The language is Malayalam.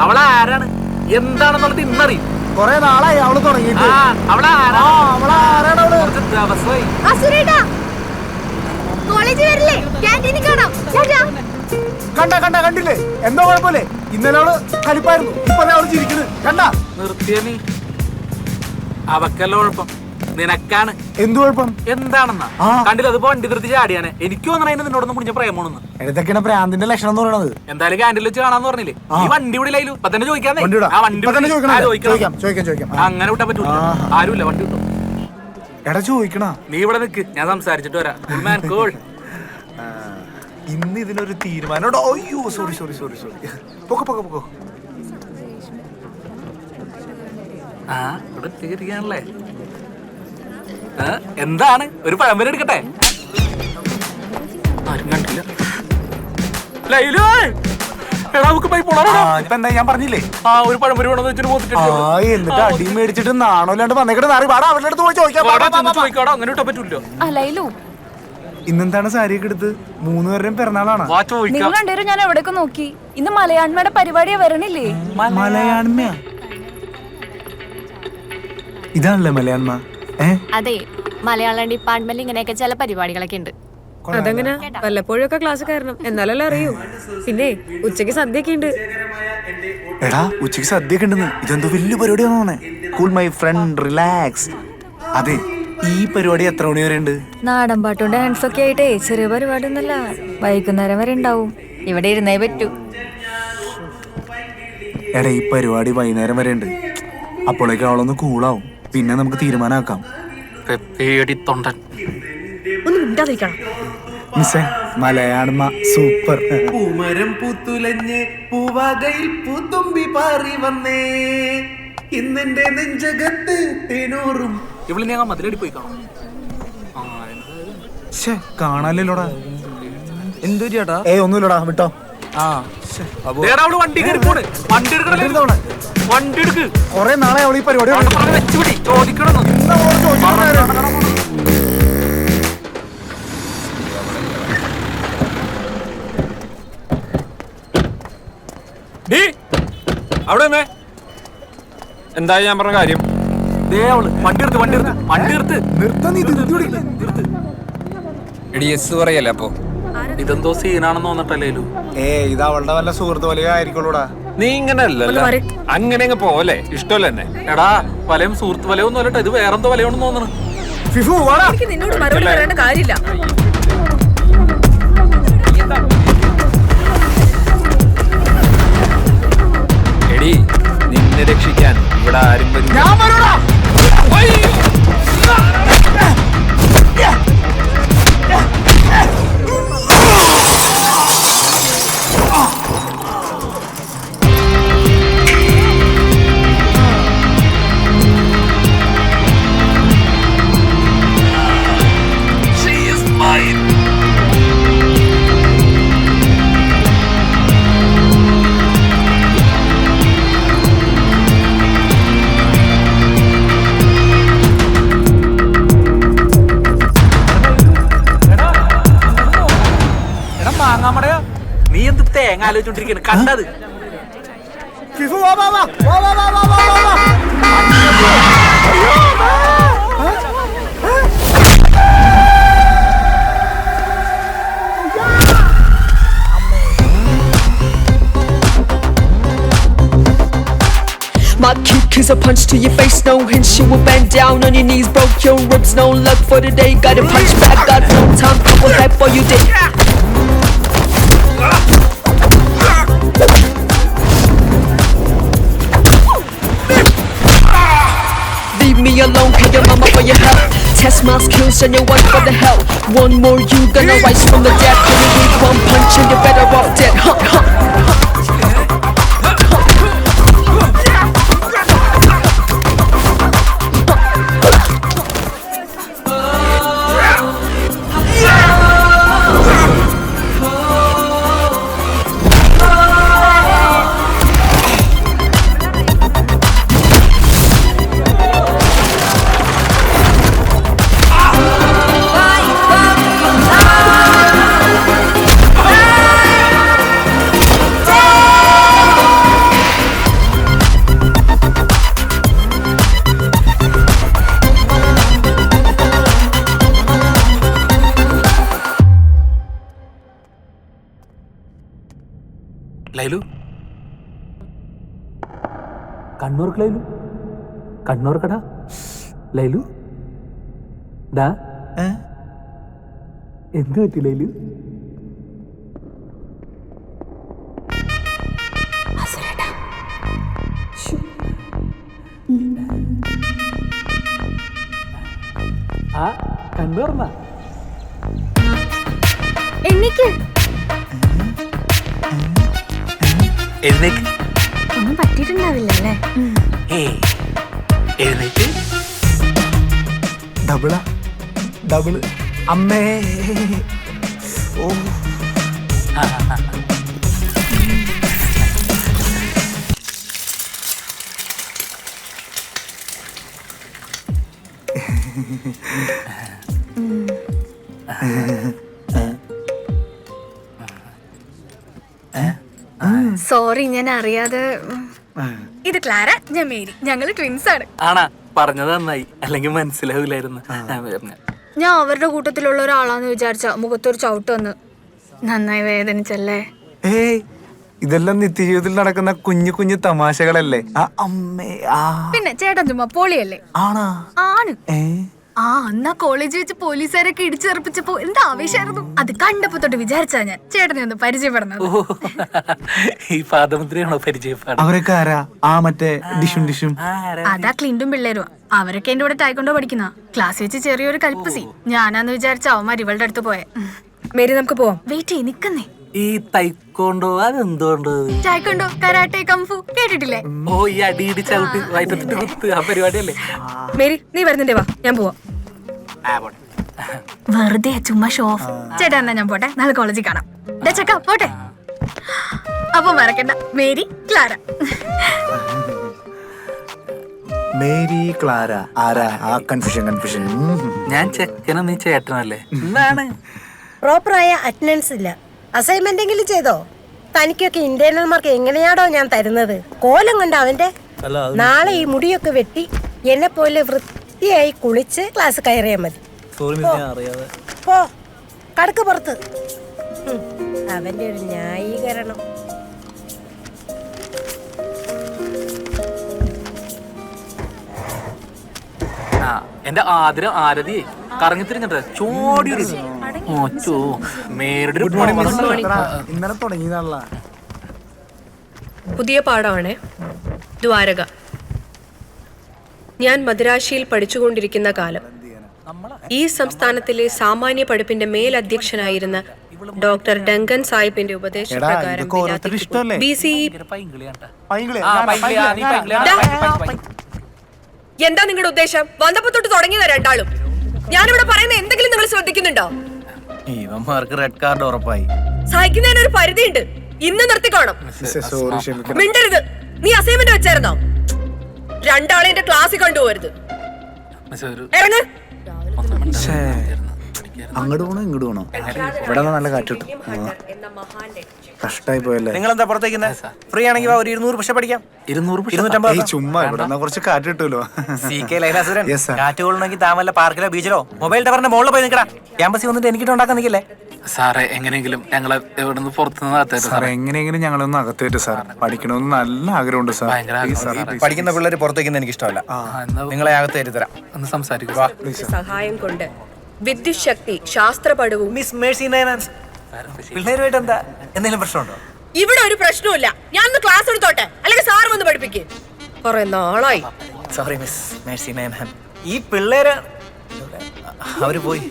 അവളാരാണ് എന്താണെന്നുള്ളത് ഇന്നറിയും. കൊറേ നാളായി അവള് തുടങ്ങിയിട്ട്. കണ്ടില്ലേ എന്തോ കുഴപ്പമില്ലേ? ഇന്നലെ അവള് കലിപ്പായിരുന്നു, ഇപ്പൊ അവള് ചിരിക്കുന്നത് കണ്ടാ? നിർത്തിയ നീ. അവക്കല്ല കുഴപ്പം, നിനക്കാണ്. എന്ത് കുഴപ്പം? എന്താണെന്നാ കണ്ടില്ല? അതിപ്പോ വണ്ടി നിർത്തി ചാടിയാണ്. എനിക്ക് തോന്നണ നിന്നോടൊന്നും മുടിഞ്ഞ പ്രേമോണെന്ന്. ഇതൊക്കെയാണ് പ്രാന്തിന്റെ ലക്ഷണം എന്ന് പറയുന്നത്. എന്തായാലും ക്യാൻഡിൽ വെച്ച് കാണാന്ന് പറഞ്ഞില്ലേ? ഈ വണ്ടി ഇവിടെ ഇപ്പൊ തന്നെ ചോദിക്കാന്നേ. അങ്ങനെ വിട്ടാ പറ്റൂല. ആരുമില്ല, വണ്ടി വിട്ടോ. എടാ ചോദിക്കണ. നീ ഇവിടെ നിക്ക്, ഞാൻ സംസാരിച്ചിട്ട് വരാം. ഇന്ന് ഇതിനൊരു തീരുമാനം. അയ്യോ സോറി സോറി സോറി സോറി. പൊക്കോ പൊക്കോ പൊക്കോ. ഇവിടെ തീരുകയാണല്ലേ. എന്താണ്? ഒരു പഴംപര എടുക്കട്ടെ? ആരും കണ്ടില്ല. ഞാൻ പറഞ്ഞില്ലേ ഒരു പഴംപരി വേണമെന്ന് വെച്ചിട്ട് എന്നിട്ട് അടി മേടിച്ചിട്ട് നാണോല്ലാണ്ട് വന്നേക്കട്ടെ. അവരുടെ അടുത്ത് പോയി ചോദിക്കാടോ. അങ്ങനെ ഇട്ടാ പറ്റൂല്ലോ. ഇന്നെന്താണ് സാരിയൊക്കെ എടുത്ത്? 3 പേരുടെയും പിറന്നാളാണ്. നിങ്ങൾ രണ്ടുപേരും ഞാൻ എവിടെയൊക്കെ നോക്കി. ഇന്ന് മലയാണ്മയുടെ പരിപാടിയാ വരണില്ലേ? മലയാണ്മ? ഇതാണല്ലേ മലയാണ്മ? അതെ, മലയാളം ഡിപ്പാർട്ട്മെന്റിൽ ഇങ്ങനെയൊക്കെ ചില പരിപാടികളൊക്കെ ഉണ്ട്. അതെങ്ങനെ? വല്ലപ്പോഴൊക്കെ ക്ലാസ് കയറണം, എന്നാലല്ലേ അറിയൂ. പിന്നെ ഉച്ചക്ക് സദ്യയൊക്കെ ഉണ്ട്. എടാ ഉച്ചക്ക് സദ്യയൊക്കെ ഉണ്ടെന്ന്. ഇതെന്തോ വലിയ പരിപാടിയാണോ? Cool my friend, relax. അതെ, ഈ പരിപാടി എത്ര മണി വരെ ഉണ്ട്? നാടൻ പാട്ടും ഡാൻസ് ഒക്കെ ആയിട്ടേ ചെറിയ പരിപാടി ഒന്നല്ല, വൈകുന്നേരം വരെ ഉണ്ടാവും. ഇവിടെ ഇരുന്നേ പറ്റൂ. എടാ ഈ പരിപാടി വൈകുന്നേരം വരെ ഉണ്ട്. അപ്പോഴേക്കും അവളൊന്ന് കൂളാവും, പിന്നെ നമുക്ക് തീരുമാനമാക്കാം. മലയാളമ സൂപ്പർ. പൂമരം പൂത്തുലഞ്ഞ് പൂവാകയിൽ പൂത്തുമ്പി പാറി വന്നേ, ഇന്നെന്റെ നെഞ്ചകത്ത് തേനൂറും. ഇവിടെ ഞാൻ മതിലടി പോയി കാണാം. കാണാനില്ലോടാ. എന്തു ചേട്ടാ? ഒന്നുമില്ലടാ, വിട്ടോ. വണ്ടി എടുക്ക്. കൊറേ നാളെ അവൾ ഈ പരിപാടി ചോദിക്കണം. അവിടെ എന്താ ഞാൻ പറഞ്ഞ കാര്യം? പറയല്ലേ അപ്പൊ? ഇതെന്തോ സീനാണെന്ന് തോന്നട്ടല്ലേ? ഇത് അവളുടെ വല്ല സുഹൃത്ത് പോലെ ആയിരിക്കുള്ളൂടാ. നീ ഇങ്ങനെ അല്ലല്ലോ, അങ്ങനെ അങ്ങ് പോലെ ഇഷ്ടമല്ല എന്നെ. എടാ വലയും സുഹൃത്ത് വലയൊന്നും അല്ലട്ടോ, ഇത് വേറെന്തോ വലയോണെന്ന് തോന്നണം. നിന്നോട് മറുപടി പറയേണ്ട കാര്യമില്ല. എടി, നിന്നെ രക്ഷിക്കാൻ ഇവിടെ ആരും വരും. നീ എന്ത് തേങ്ങ ആലോചിച്ചോണ്ടിരിക്കണ്? കണ്ടത് My kick is a punch to your face, no hints. You will bend down on your knees, broke your ribs. No luck for today. Got a punch back, got no time. Couple that for you did. Leave me alone, pay your mama for your help. Test my skills and your wife for the help. One more, you gonna rise from the dead. Put me with one punch and you're better off dead. Huh, huh. ലൈലു കണ്ണൂർക്ക് ലൈലു കണ്ണൂർക്കടാ ലൈലു ഡാ എന്ത് പറ്റി ലൈലു? ആ കണ്ണൂർന്നാ എണ്ണിക്ക് എഴുന്നേക്ക്. ഒന്നും പറ്റിയിട്ടുണ്ടാവില്ല അല്ലേ? എഴുന്നേറ്റ്. ഡബിളാ ഡബിള് അമ്മേ. ഓ സോറി, ഞാൻ അറിയാതെ. ഇത് ക്ലാര, ഞാൻ മേരി, ഞങ്ങള് ട്വിൻസ് ആണ്. ആണാ? പറഞ്ഞത് നന്നായി, അല്ലെങ്കിൽ മനസ്സിലാവില്ലായിരുന്നു. ഞാൻ അവരുടെ കൂട്ടത്തിലുള്ള ഒരാളാന്ന് വിചാരിച്ച മുഖത്തൊരു ചവിട്ട് വന്ന് നന്നായി വേദനിച്ചല്ലേ. ഏയ്, ഇതെല്ലാം നിത്യജീവിതത്തിൽ നടക്കുന്ന കുഞ്ഞു കുഞ്ഞു തമാശകളല്ലേ? അമ്മേ. പിന്നെ ചേട്ടൻ ചുമ്മാ പോളിയല്ലേ? ആണാ? ആണ്. അന്നാ കോളേജ് വെച്ച് പോലീസുകാരൊക്കെ ഇടിച്ചെറുപ്പിച്ചപ്പോ എന്താ ആവേശമായിരുന്നു. അത് കണ്ടപ്പോ തൊട്ട് വിചാരിച്ചാ ഞാൻ ചേട്ടനെ ഒന്ന് പരിചയപ്പെടുന്നത്. ഈ പാദമുദ്രയാണോ പരിചയപ്പാട്? അവരൊക്കെ ആരാ? മറ്റേ ഡിഷും ഡിഷും. അതാ ക്ലിൻഡും പിള്ളേരും. അവരൊക്കെ എന്റെ കൂടെ ടൈക്കൊണ്ടോ പഠിക്കുന്ന. ക്ലാസ് വെച്ച് ചെറിയൊരു കൽപ്പസി. ഞാനാന്ന് വിചാരിച്ച അവന്മാർ ഇവളുടെ അടുത്ത് പോയെ. മേരി, നമുക്ക് പോവാം. വെയിറ്റ് ചെയ്ത് നിക്കുന്നേ. ഈ തൈക്കോണ്ടോ അതെന്തോണ്ടോ? ടൈക്കൊണ്ടോ, കരാട്ടെ, കംഫു കേട്ടിട്ടില്ലേ? ഓ, ഈ അടിയിടി ചവിട്ടി വയറ്റത്തിട്ട് കുത്ത് ആ പരിപാടിയല്ലേ? മേരി, നീ വരുന്നുണ്ടേ, വാ, ഞാൻ പോവാം. വെറുതെ ചുമ്മാ ഷോ ഓഫ്. ചേട്ടാ എന്നാ ഞാൻ പോട്ടെ, നാളെ കോളേജിൽ കാണാം. ചക്ക പോട്ടെ. അപ്പൊ മറക്കണ്ട, മേരി ക്ലാര. മേരി ക്ലാര ആരാ? കൺഫ്യൂഷൻ. ഞാൻ ചെക്കനും നീ ചേട്ടനല്ലേ? എന്താണ് പ്രോപ്പറായ അറ്റൻഡൻസ് ഇല്ല. അസൈൻമെന്റ് എങ്കിലും ചെയ്തോ? തനിക്കൊക്കെ ഇന്റേണൽ മാർക്ക് എങ്ങനെയാണോ ഞാൻ തരുന്നത്? കോലം കണ്ട അവന്റെ. നാളെ ഈ മുടിയൊക്കെ വെട്ടി എന്നെ പോലെ വൃത്തിയായി കുളിച്ച് ക്ലാസ് കയറിയാൽ മതി. പോ, കടക്ക് പുറത്ത്. അവന്റെ ഒരു ന്യായീകരണം. എന്റെ ആദരം ആരതി കറങ്ങി തിരിഞ്ഞിട്ട് ചോടിയൊരു മേരുടെ ഇന്നലെ തുടങ്ങിയതാണല്ല. പുതിയ പാഠമാണ് ദ്വാരക. ഞാൻ മദ്രാശിയിൽ പഠിച്ചുകൊണ്ടിരിക്കുന്ന കാലം ഈ സംസ്ഥാനത്തിലെ സാമാന്യ പഠിപ്പിന്റെ മേലധ്യക്ഷനായിരുന്ന ഡോക്ടർ ഡങ്കൻ സാഹിബിന്റെ ഉപദേശപ്രകാരം എന്താ നിങ്ങളുടെ ഉദ്ദേശം? വന്നപ്പോ തൊട്ട് തുടങ്ങിയതാ രണ്ടാളും. ഞാനിവിടെ പറയുന്ന എന്തെങ്കിലും നിങ്ങൾ ശ്രദ്ധിക്കുന്നുണ്ടോ? ഇവന്മാർക്ക് റെഡ് കാർഡ് ഉറപ്പായി. സഹിക്കുന്നതിനൊരു പരിധിയുണ്ട്. ഇന്ന് നിർത്തിക്കോണം. മിണ്ടരുത്. നീ അസൈൻമെന്റ് വെച്ചായിരുന്നോ? രണ്ടാളെ എന്റെ ക്ലാസ്സിൽ കൊണ്ടുപോകരുത്. ഇറങ്ങ്. അങ്ങോട്ട് പോണോ ഇങ്ങോട്ട് പോണോ? ഇവിടെ നല്ല കാറ്റ് കിട്ടും. കഷ്ടായി പോയല്ലേ. നിങ്ങൾ എന്താ പുറത്തേക്ക്? ഫ്രീ ആണെങ്കിൽ ഒരു 200 പുഷ് പഠിക്കാം. 200 ചുമ്മാ ഇവിടെ കുറച്ച് കാറ്റ് കിട്ടുമല്ലോ. കാറ്റ് കൊള്ളണമെങ്കിൽ താമല്ല പാർക്കിലോ ബീച്ചിലോ മൊബൈൽ ടവറിന്റെ മുകളിൽ പോയി നിൽക്കടാ. ക്യാമ്പസിൽ വന്നിട്ട് എനിക്കിട്ട് ഉണ്ടാക്കാൻ നിൽക്കില്ലേ? സാറേ, എങ്ങനെയെങ്കിലും ഞങ്ങളെ എവിടെ നിന്ന് പുറത്തുനിന്ന് സാറേ, എങ്ങനെയെങ്കിലും ഞങ്ങളൊന്ന് അകത്തേറ്റ് സാർ. പഠിക്കണമെന്ന് നല്ല ആഗ്രഹമുണ്ട് സാർ. പഠിക്കുന്ന പിള്ളേർ പുറത്തേക്കുന്ന എനിക്ക് ഇഷ്ടമല്ല. നിങ്ങളെ അകത്തേറ്റ് തരാം. ഒന്ന് സംസാരിക്കുക. സഹായം കൊണ്ട് വിദ്യുത് ശക്തി ശാസ്ത്രപടവും മിസ് മേഴ്സി നയനാൻസ് പിള്ളേരുമായിട്ട് എന്താ എന്തെങ്കിലും പ്രശ്നമുണ്ടോ? ഇവിടെ ഒരു പ്രശ്നവുമില്ല. ഞാൻ ഒന്ന് ക്ലാസ് എടുത്തോട്ടെ, അല്ലെങ്കിൽ സാർ വന്ന് പഠിപ്പിക്ക്. കുറെ നാളായി. Sorry Miss Mercy Nayanan. ഈ പിള്ളേര് അവര് പോയി.